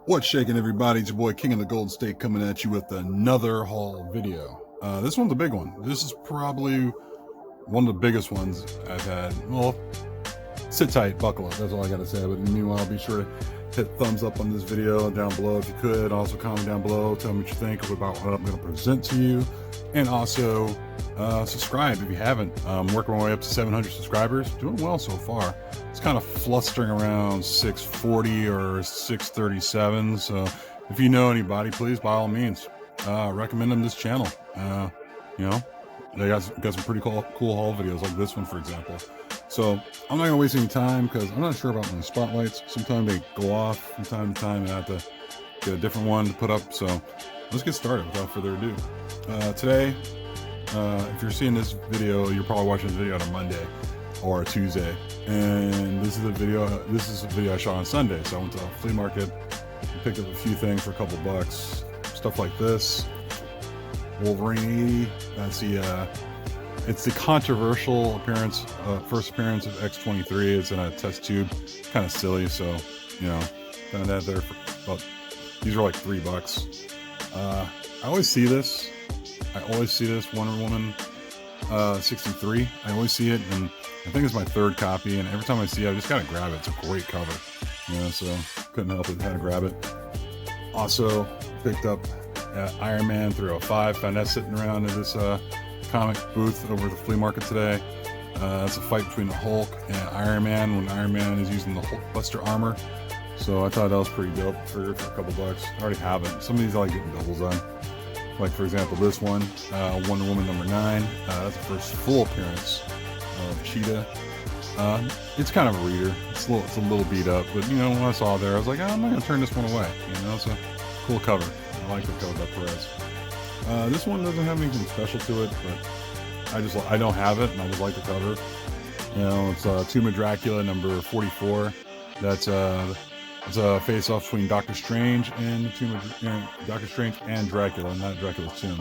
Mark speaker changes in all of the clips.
Speaker 1: What's shaking, everybody? It's your boy King of the Golden State coming at you with another haul video. This one's a big one. This is probably one of the biggest ones I've had. Well, sit tight, buckle up. That's all I got to say. But meanwhile, be sure to hit thumbs up on this video down below if you could. Also comment down below. Tell me what you think about what I'm going to present to you. And also subscribe if you haven't. I'm working my way up to 700 subscribers. Doing well so far. It's kind of flustering around 640 or 637. So if you know anybody, please, by all means, recommend them this channel. You know, they got some pretty cool haul videos like this one, for example. So I'm not gonna waste any time because I'm not sure about my spotlights. Sometimes they go off from time to time, and I have to get a different one to put up. So let's get started without further ado. Today, if you're seeing this video, you're probably watching this video on a Monday or a Tuesday, and this is a video I shot on Sunday. So I went to a flea market and picked up a few things for a couple bucks. Stuff like this Wolverine 80. That's the it's the controversial appearance, first appearance of X-23. It's in a test tube, kind of silly. So you know, found that there for about, these are like $3. I always see this Wonder Woman 63. I always see it, and I think it's my third copy, and every time I see it, I just gotta grab it. It's a great cover, you know, so couldn't help it, had to grab it. Also picked up Iron Man 305. Found that sitting around in this comic booth over the flea market today. It's a fight between the Hulk and Iron Man when Iron Man is using the Hulkbuster armor. So I thought that was pretty dope for a couple bucks. I already have it. Some of these I like getting doubles on. Like, for example, this one, Wonder Woman number 9. That's the first full appearance of Cheetah. It's kind of a reader. It's a little beat up, but you know, when I saw it there, I was like, I'm not gonna turn this one away. You know, it's a cool cover. I like the cover by Perez. This one doesn't have anything special to it, but I don't have it, and I just like the cover. You know, it's Tomb of Dracula number 44. That's it's a face-off between Doctor Strange and Doctor Strange and Dracula, not Dracula's tomb.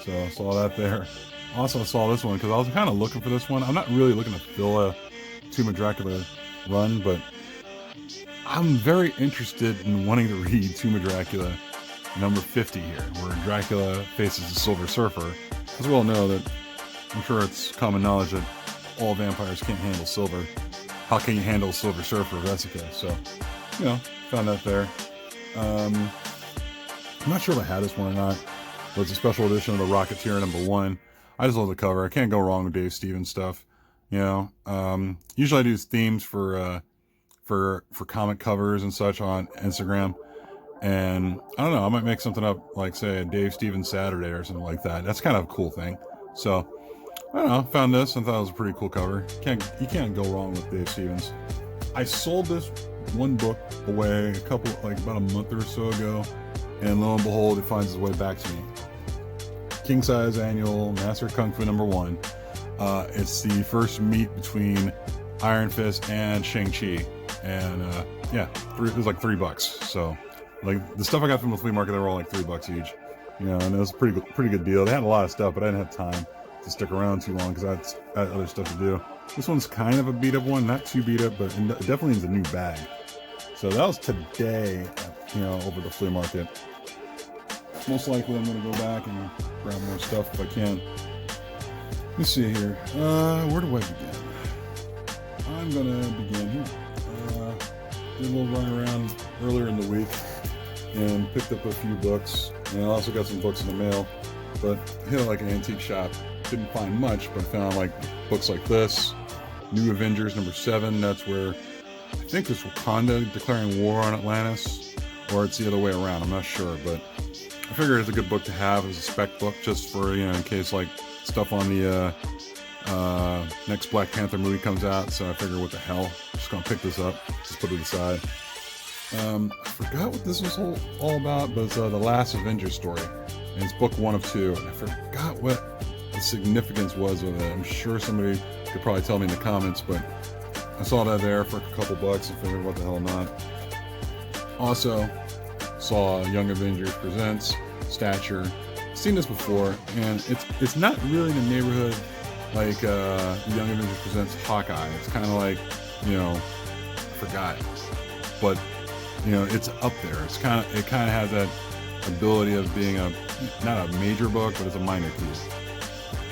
Speaker 1: So I saw that there. Also saw this one because I was kind of looking for this one. I'm not really looking to fill a Tomb of Dracula run, but I'm very interested in wanting to read Tomb of Dracula number 50 here, where Dracula faces the Silver Surfer. As we all know that, I'm sure it's common knowledge that all vampires can't handle silver. How can you handle Silver Surfer? That's the case. So, you know, found that there. I'm not sure if I had this one or not, but it's a special edition of the Rocketeer number 1. I just love the cover. I can't go wrong with Dave Stevens stuff. You know, usually I do themes for comic covers and such on Instagram. And I don't know, I might make something up, like say a Dave Stevens Saturday or something like that. That's kind of a cool thing. So I don't know, found this and thought it was a pretty cool cover. You can't go wrong with Dave Stevens. I sold this one book away about a month or so ago, and lo and behold, it finds its way back to me. King Size Annual Master Kung Fu number 1. It's the first meet between Iron Fist and Shang-Chi, and yeah, it was like $3. So like the stuff I got from the flea market, they were all like $3 each. You know, and it was a pretty good deal. They had a lot of stuff, but I didn't have time to stick around too long because I had other stuff to do. This one's kind of a beat up one, not too beat up, but it definitely needs a new bag. So that was today, you know, over the flea market. Most likely I'm going to go back and grab more stuff if I can. Let me see here. Where do I begin? I'm going to begin here. Did a little run around earlier in the week and picked up a few books. And I also got some books in the mail, but hit like an antique shop. Didn't find much, but I found like books like this. New Avengers number 7. That's where I think it's Wakanda declaring war on Atlantis, or it's the other way around. I'm not sure, but I figured it's a good book to have as a spec book, just for, you know, in case like stuff on the next Black Panther movie comes out. So I figured, what the hell, I'm just gonna pick this up, just put it aside. I forgot what this was all about, but it's the Last Avengers story, and it's book 1 of 2. And I forgot what the significance was with it. I'm sure somebody could probably tell me in the comments, but I saw that there for a couple bucks and figured, what the hell not. Also saw Young Avengers Presents Stature. Seen this before, and it's not really in the neighborhood like Young Avengers Presents Hawkeye. It's kind of like, you know, forgot, but you know, it's up there. It kind of has that ability of being not a major book, but it's a minor piece.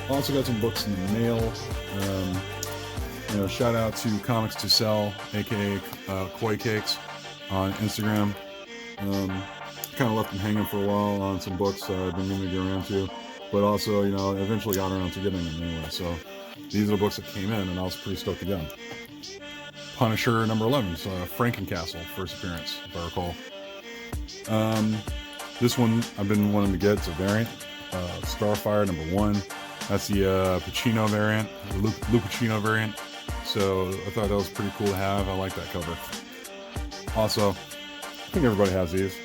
Speaker 1: Also got some books in the mail. You know, shout out to Comics to Sell, aka Koi Cakes, on Instagram. Kind of left them hanging for a while on some books I've been meaning to get around to, but also, you know, eventually got around to getting them anyway. So these are the books that came in, and I was pretty stoked to get them. Punisher number 11, so Frankencastle, first appearance, if I recall. This one I've been wanting to get. It's a variant, Starfire number 1. That's the Pacino variant, Lou Pacino variant. So I thought that was pretty cool to have. I like that cover. Also, I think everybody has these.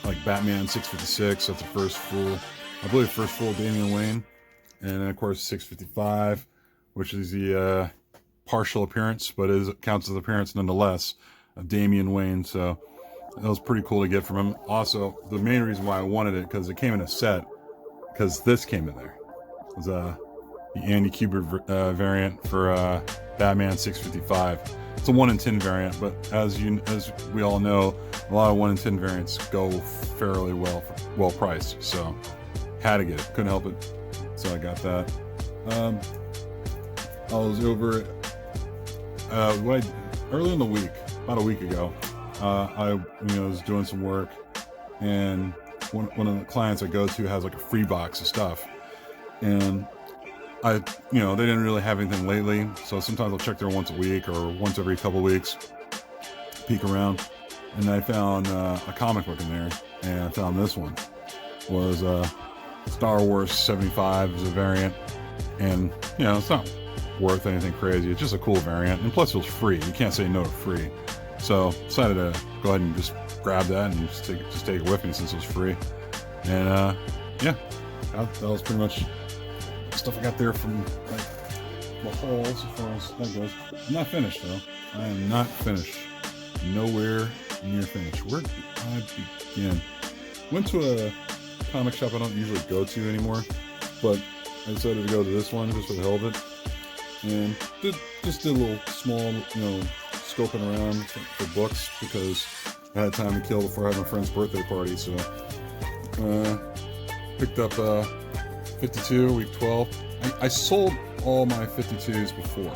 Speaker 1: Like Batman 656, that's the first full, I believe first full Damian Wayne. And then of course 655, which is the partial appearance, but it counts as appearance nonetheless, of Damian Wayne. So that was pretty cool to get from him. Also, the main reason why I wanted it, because it came in a set, because this came in there. It was the Andy Kubert variant for Batman 655. It's a 1 in 10 variant, but as we all know, a lot of 1 in 10 variants go fairly well priced. So had to get it, couldn't help it. So I got that. I was over early in the week, about a week ago. I was doing some work, and one of the clients I go to has like a free box of stuff, and they didn't really have anything lately, so sometimes I'll check there once a week or once every couple of weeks, peek around, and I found a comic book in there, and I found this one. Was Star Wars 75 as a variant, and it's not worth anything crazy. It's just a cool variant, and plus it was free. You can't say no to free. So decided to go ahead and just grab that and just take it with me since it was free. And that was pretty much stuff I got there from like the haul as far as that goes. I'm not finished though. I am not finished. Nowhere near finished. Where did I begin? Went to a comic shop I don't usually go to anymore, but I decided to go to this one just for the hell of it, and did a little small, scoping around for books because I had time to kill before I had my friend's birthday party. So picked up 52 week 12. I sold all my 52s before,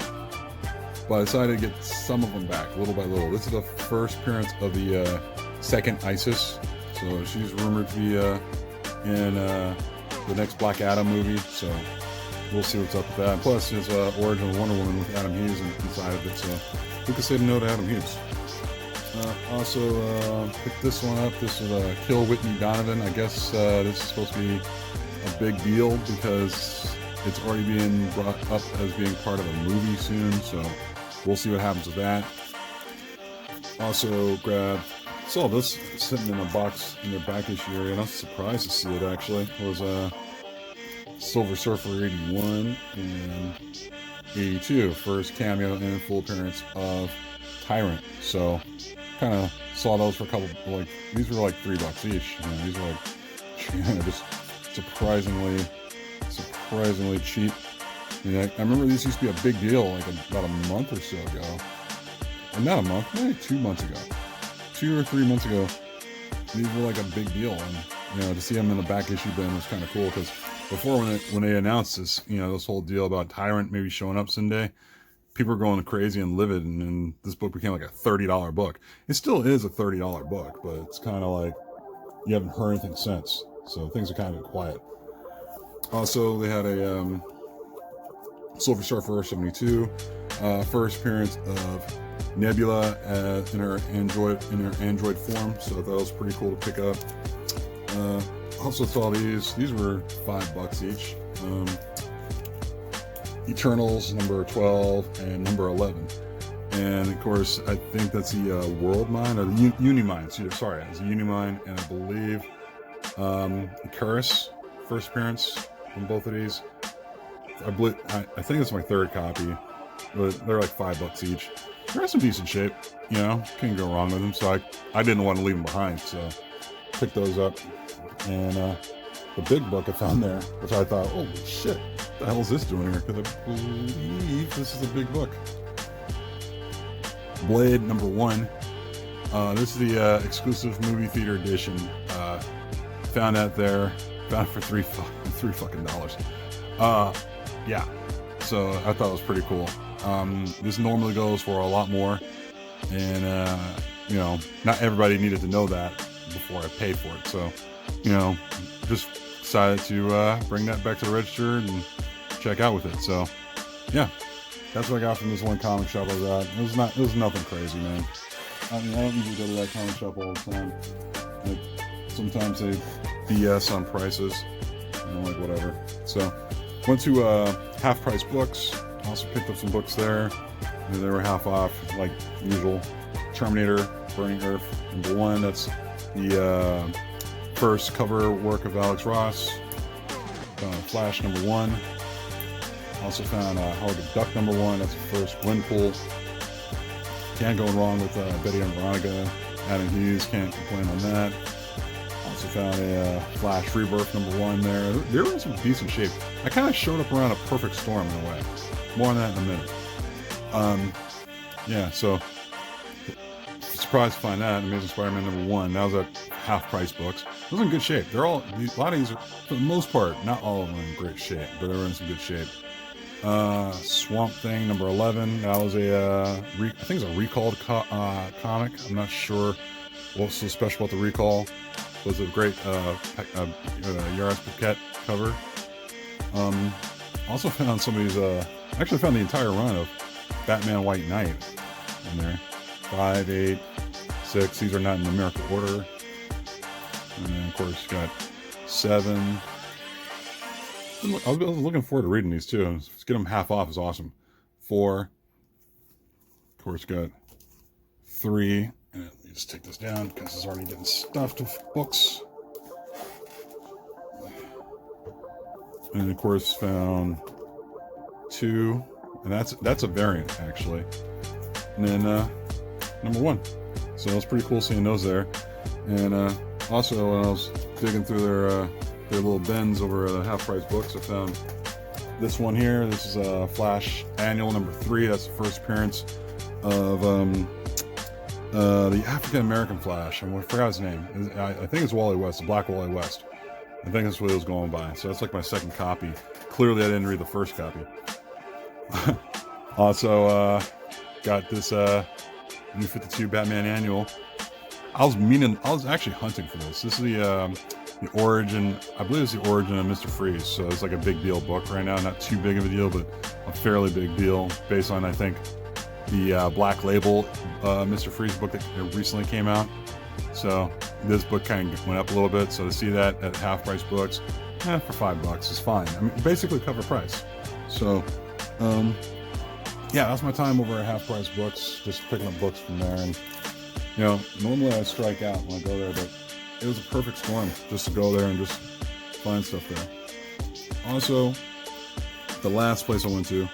Speaker 1: but I decided to get some of them back little by little. This is the first appearance of the second Isis, so she's rumored to be in the next Black Adam movie, so we'll see what's up with that. Plus, there's Origin of Wonder Woman with Adam Hughes inside of it, so who can say no to Adam Hughes? Also, picked this one up. This is Kill Whitney Donovan. I guess this is supposed to be a big deal because it's already being brought up as being part of a movie soon, so we'll see what happens with that. Also saw this sitting in a box in their back issue area, and I was surprised to see it actually. It was Silver Surfer 81 and 82, first cameo and full appearance of Tyrant. So kind of saw those for a couple, these were like $3 each. These were like just surprisingly cheap. I remember these used to be a big deal like about a month or so ago. Or not a month, maybe 2 months ago. 2 or 3 months ago, these were like a big deal, and to see them in the back issue bin was kind of cool because before when they announced this, this whole deal about Tyrant maybe showing up someday, people were going crazy and livid, and this book became like a $30 book. It still is a $30 book, but it's kind of like you haven't heard anything since, so things are kind of quiet. Also, they had a Silver Surfer 72, first appearance of Nebula in her android form, so I thought it was pretty cool to pick up. Also saw these were $5 each. Eternals number 12 and number 11, and of course I think that's the World Mind or the Unimind. Sorry, it's the Unimind, and I believe Icarus first appearance on both of these. I think it's my third copy, but they're like $5 each. They're in some decent shape, can't go wrong with them. So I didn't want to leave them behind, so picked those up. And the big book I found there, which I thought, oh shit, what the hell is this doing here? Because I believe this is a big book. Blade number 1. This is the exclusive movie theater edition. Found that there. Found it for $3 fucking dollars. Yeah. So I thought it was pretty cool. This normally goes for a lot more, and you know, not everybody needed to know that before I paid for it. So, you know, just decided to bring that back to the register and check out with it. So, yeah, that's what I got from this one comic shop I was at. It was nothing crazy, man. I mean, I don't usually go to that comic shop all the time. Like, sometimes they BS on prices, you know, like whatever. So, went to Half Price Books. Also picked up some books there. They were half off, like usual. Terminator, Burning Earth, #1. That's the first cover work of Alex Ross. Flash #1. Also found Howard the Duck #1. That's the first Gwenpool. Can't go wrong with Betty and Veronica. Adam Hughes, can't complain on that. Also found a Flash Rebirth #1 there. They were in some decent shape. I kind of showed up around a perfect storm in a way. More on that in a minute. Yeah, so surprised to find that. Amazing Spider-Man #1. That was at Half Price Books. It was in good shape. They're all, a lot of these are, for the most part, not all of them in great shape, but they were in some good shape. Swamp Thing #11. That was a, I think it's a recalled comic. I'm not sure what's so special about the recall. It was a great Yaris Paquette cover. Also found somebody's, actually found the entire run of Batman White Knight in there. 5, 8, 6. These are not in numerical order. And then, of course, you got 7. I was looking forward to reading these too. Just get them half off is awesome. 4. Of course, got 3. And let me just take this down because it's already getting stuffed with books. And of course, found 2. And that's a variant actually. And then #1. So it was pretty cool seeing those there. And also when I was digging through their little bins over at Half Price Books, I found this one here. This is Flash Annual #3. That's the first appearance of the African American Flash. I forgot his name. I think it's Wally West, the Black Wally West. I think that's what it was going by. So that's like my second copy. Clearly, I didn't read the first copy. Also, got this New 52 Batman Annual. I was actually hunting for this. This is the origin, I believe it's the origin of Mr. Freeze. So it's like a big deal book right now. Not too big of a deal, but a fairly big deal based on, I think, the Black Label Mr. Freeze book that recently came out. So this book kind of went up a little bit. So to see that at Half Price Books, for $5 is fine. I mean, basically cover price. So, yeah, that's my time over at Half Price Books, just picking up books from there. And, you know, normally I strike out when I go there, but it was a perfect storm just to go there and just find stuff there. Also, the last place I went to,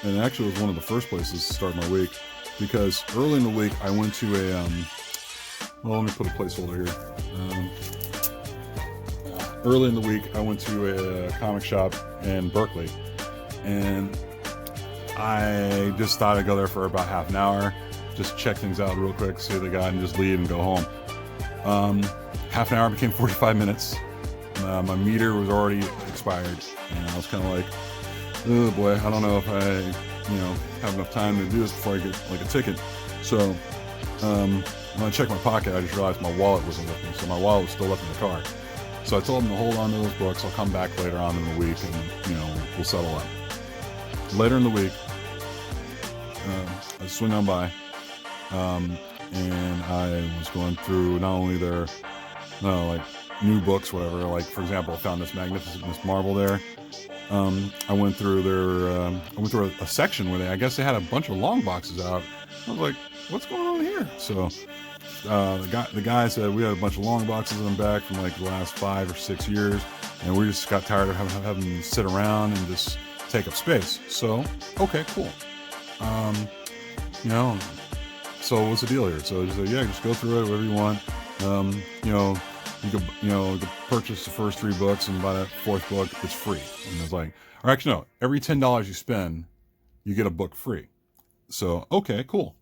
Speaker 1: and it actually was one of the first places to start my week, because early in the week I went to a, well, let me put a placeholder here. Early in the week I went to a comic shop in Berkeley, and I just thought I'd go there for about half an hour, just check things out real quick, see the guy, and just leave and go home. Half an hour became 45 minutes. My meter was already expired, and I was kind of like, oh boy, I don't know if I, have enough time to do this before I get like a ticket. So when I checked my pocket, I just realized my wallet wasn't with me, so my wallet was still left in the car. So I told him to hold on to those books. I'll come back later on in the week, and we'll settle up. Later in the week, I swing on by, and I was going through not only their like new books, whatever. Like for example, I found this Magnificent Miss Marvel there. I went through their a section where I guess they had a bunch of long boxes out. I was like, what's going on here? So the guy said we had a bunch of long boxes in the back from like the last 5 or 6 years, and we just got tired of having them sit around and just take up space. So okay, cool. So what's the deal here? So he said, yeah, just go through it, whatever you want. You could purchase the first 3 books, and by that 4th book, it's free. And I was like, or actually no, every $10 you spend, you get a book free. So okay, cool.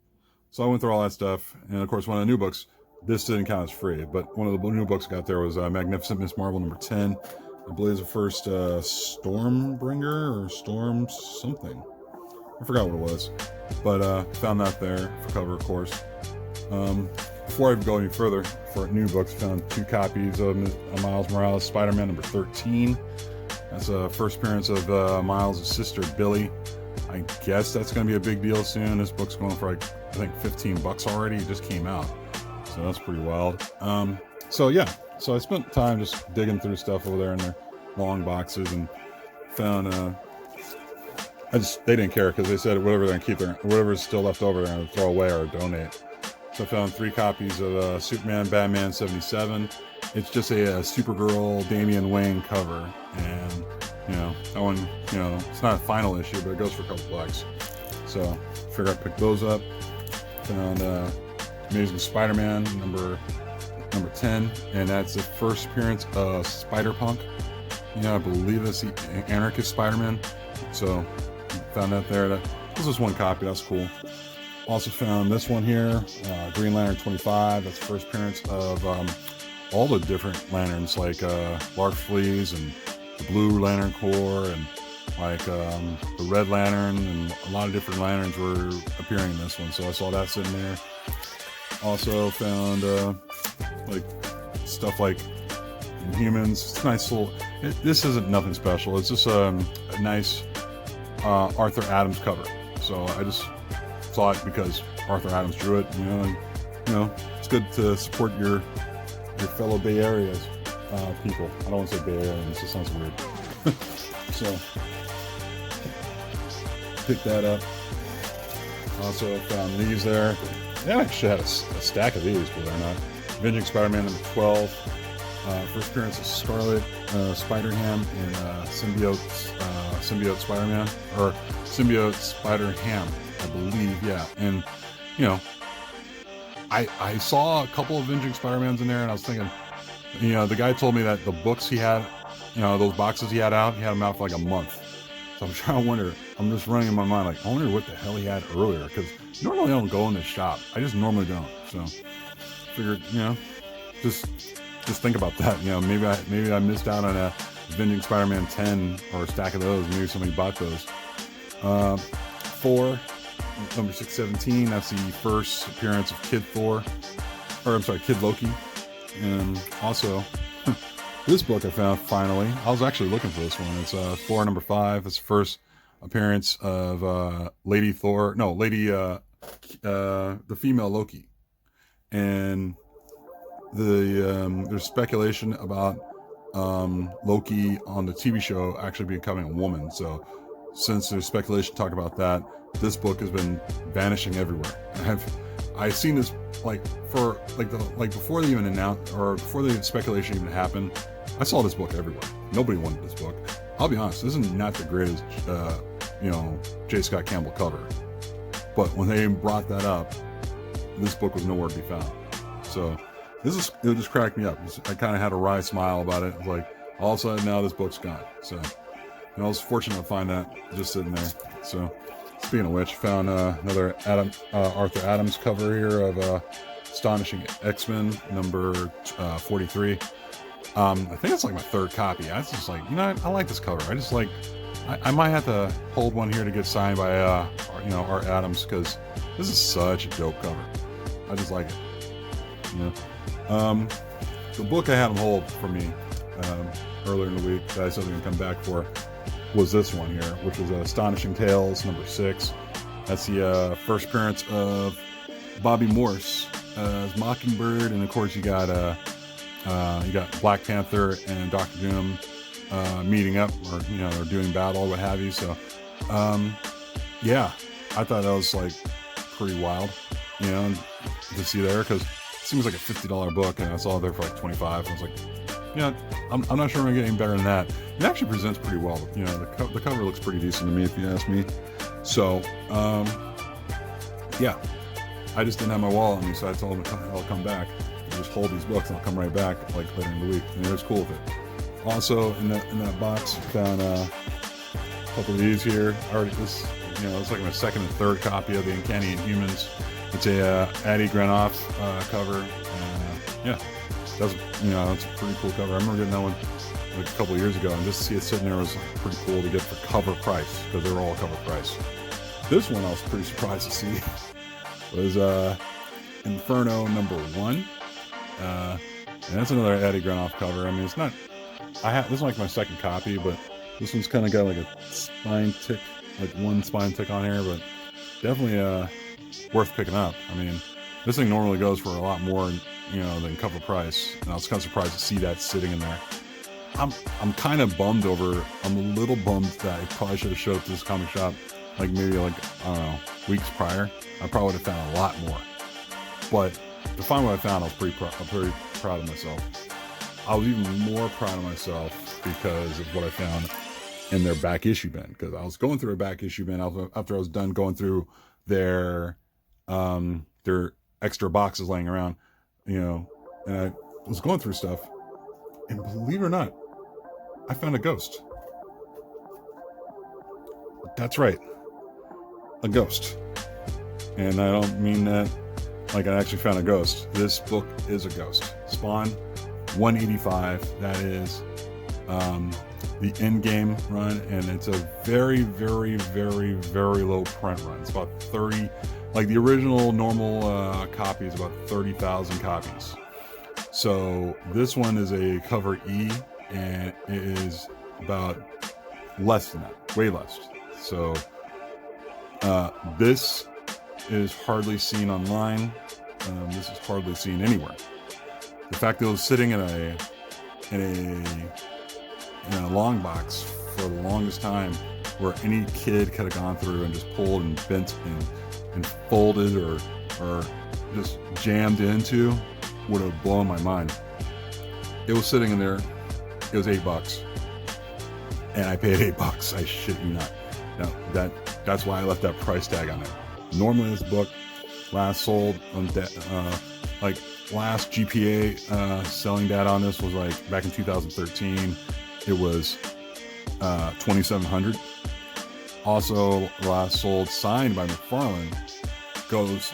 Speaker 1: So I went through all that stuff, and of course, one of the new books. This didn't count as free, but one of the new books I got there was Magnificent Miss Marvel number 10. I believe it's the first Stormbringer or Storm something. I forgot what it was, but found that there for cover, of course. Before I go any further, for new books, found 2 copies of Miles Morales Spider-Man number 13. That's a first appearance of Miles' sister Billy. I guess that's going to be a big deal soon. This book's going for like, I think $15 already. It just came out, so that's pretty wild. So yeah, so I spent time just digging through stuff over there in their long boxes and found they didn't care because they said whatever they're gonna keep there, whatever's still left over they're gonna throw away or donate. So I found 3 copies of Superman Batman 77. It's just a Supergirl Damian Wayne cover, and that one, it's not a final issue, but it goes for a couple bucks. So figured I'd pick those up. Found Amazing Spider-Man number 10, and that's the first appearance of Spider-Punk. I believe that's the Anarchist Spider-Man. So found that there. This was 1 copy. That's cool. Also found this one here, Green Lantern 25. That's the first appearance of all the different lanterns, like Larfleeze and the Blue Lantern Corps, and like the Red Lantern, and a lot of different lanterns were appearing in this one. So I saw that sitting there. Also found like stuff like Inhumans. It's nice little. This isn't nothing special. It's just a nice Arthur Adams cover. So I just saw it because Arthur Adams drew it. And, it's good to support your fellow Bay Area people. I don't want to say Bay Area. This just sounds weird. So pick that up. Also found these there. Yeah, I actually had a stack of these, believe it or not. Avenging Spider-Man number 12. First appearance of Scarlet Spider-Ham and Symbiote Spider-Man, or Symbiote Spider-Ham, I believe. Yeah, and I saw a couple of Avenging Spider-Mans in there, and I was thinking, the guy told me that the books he had, those boxes he had them out for like a month. So I'm trying to wonder, I'm just running in my mind, like, I wonder what the hell he had earlier, because normally I don't go in this shop. I just normally don't. So figured, just think about that. Maybe I missed out on a Avenging Spider-Man 10 or a stack of those. Maybe somebody bought those. 4, number 617. That's the first appearance of Kid Loki. And also, this book I found finally. I was actually looking for this one. It's Thor number 5. It's the first appearance of the female Loki. And there's speculation about Loki on the TV show actually becoming a woman. So since there's speculation talk about that, this book has been vanishing everywhere. I've seen this before they even announced, or before the speculation even happened. I saw this book everywhere. Nobody wanted this book. I'll be honest, this is not the greatest J. Scott Campbell cover, but when they brought that up, this book was nowhere to be found. So it just cracked me up. I kind of had a wry smile about it. It was like, all of a sudden now this book's gone. So I was fortunate to find that just sitting there. So speaking of which, found another Arthur Adams cover here of Astonishing X-Men number 43. I think it's like my 3rd copy. I was just like, I like this cover. I just like, I might have to hold one here to get signed by Art Adams, because this is such a dope cover. I just like it. The book I had him hold for me earlier in the week that I said I was going to come back for was this one here, which was Astonishing Tales number 6. That's the first appearance of Bobby Morse as Mockingbird, and of course you got Black Panther and Doctor Doom meeting up, or they're doing battle or what have you. So yeah, I thought that was like pretty wild, to see there, because it seems like a $50 book, and I saw it there for like $25. I was like, I'm not sure I'm gonna get any better than that. It actually presents pretty well. The cover looks pretty decent to me, if you ask me. So yeah, I just didn't have my wallet on me, so I told him I'll come back and just hold these books, and I'll come right back like later in the week. And he was cool with it. Also in that box, found a couple of these here. It's like my 2nd and 3rd copy of the Uncanny Inhumans It's a Adi Granoff cover. Yeah, that's that's a pretty cool cover. I remember getting that one like a couple years ago, and just to see it sitting there was pretty cool to get for cover price, because they were all cover price. This one I was pretty surprised to see was Inferno #1. And that's another Adi Granoff cover. I mean, it's not. This is like my second copy, but this one's kind of got like a spine tick, like one spine tick on here, but definitely worth picking up. I mean, this thing normally goes for a lot more, than cover price, and I was kind of surprised to see that sitting in there. I'm kind of bummed over. I'm a little bummed that I probably should have showed up to this comic shop, like maybe like I don't know, weeks prior. I probably would have found a lot more. But to find what I found, I was pretty proud of myself. I was even more proud of myself because of what I found in their back issue bin. Because I was going through a back issue bin after I was done going through their extra boxes laying around, and I was going through stuff, and believe it or not, I found a ghost. That's right, a ghost. And I don't mean that like I actually found a ghost. This book is a ghost. Spawn 185. That is the end-game run, and it's a very, very, very, very low print run. It's about 30, like the original normal copy is about 30,000 copies. So this one is a cover E, and it is about less than that, way less. So this is hardly seen online. This is hardly seen anywhere. The fact that it was sitting in a long box for the longest time, where any kid could have gone through and just pulled and bent and folded or just jammed into, would have blown my mind. It was sitting in there. It was $8, and I paid $8. I shit you not. Now that's why I left that price tag on it. Normally, this book last sold on last GPA selling data on this was like back in 2013. It was 2,700. Also, last sold signed by McFarlane goes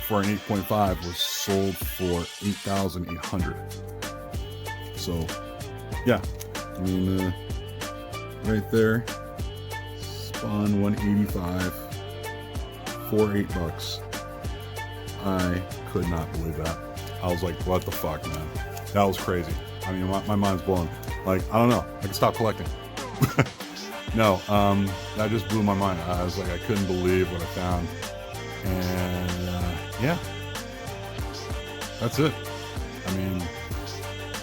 Speaker 1: for an 8.5, was sold for 8,800. So, yeah, I mean, right there, Spawn 185 for $8. I could not believe that. I was like, what the fuck, man? That was crazy. I mean, my mind's blown. Like, I don't know. I can stop collecting. No, that just blew my mind. I was like, I couldn't believe what I found. And, yeah. That's it. I mean,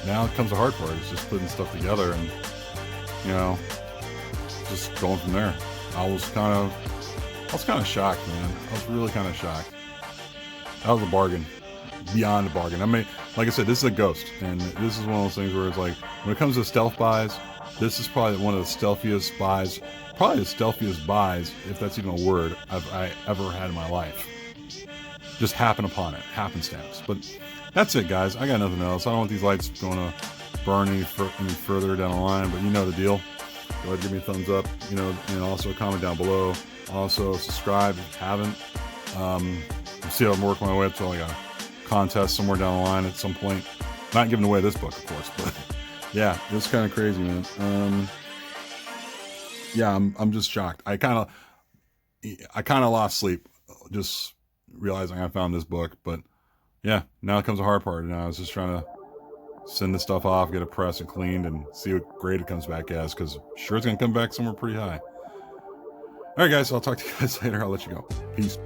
Speaker 1: now it comes the hard part. It's just putting stuff together and, just going from there. I was kind of shocked, man. I was really kind of shocked. That was a bargain. Beyond a bargain. I mean, like I said, this is a ghost, and this is one of those things where it's like, when it comes to stealth buys, this is probably one of the stealthiest buys, if that's even a word, I ever had in my life. Just happen upon it, happenstance. But that's it, guys. I got nothing else. I don't want these lights going to burn any further down the line, but you know the deal. Go ahead, give me a thumbs up, and also comment down below. Also, subscribe if you haven't. See how I'm working my way up to like a contest somewhere down the line at some point. Not giving away this book, of course, but yeah, it's kind of crazy, man. Yeah, I'm just shocked. I kind of lost sleep just realizing I found this book, but yeah, now comes the hard part. And I was just trying to send this stuff off, get it pressed and cleaned, and see what grade it comes back as, because sure it's gonna come back somewhere pretty high. All right, guys, I'll talk to you guys later. I'll let you go. Peace.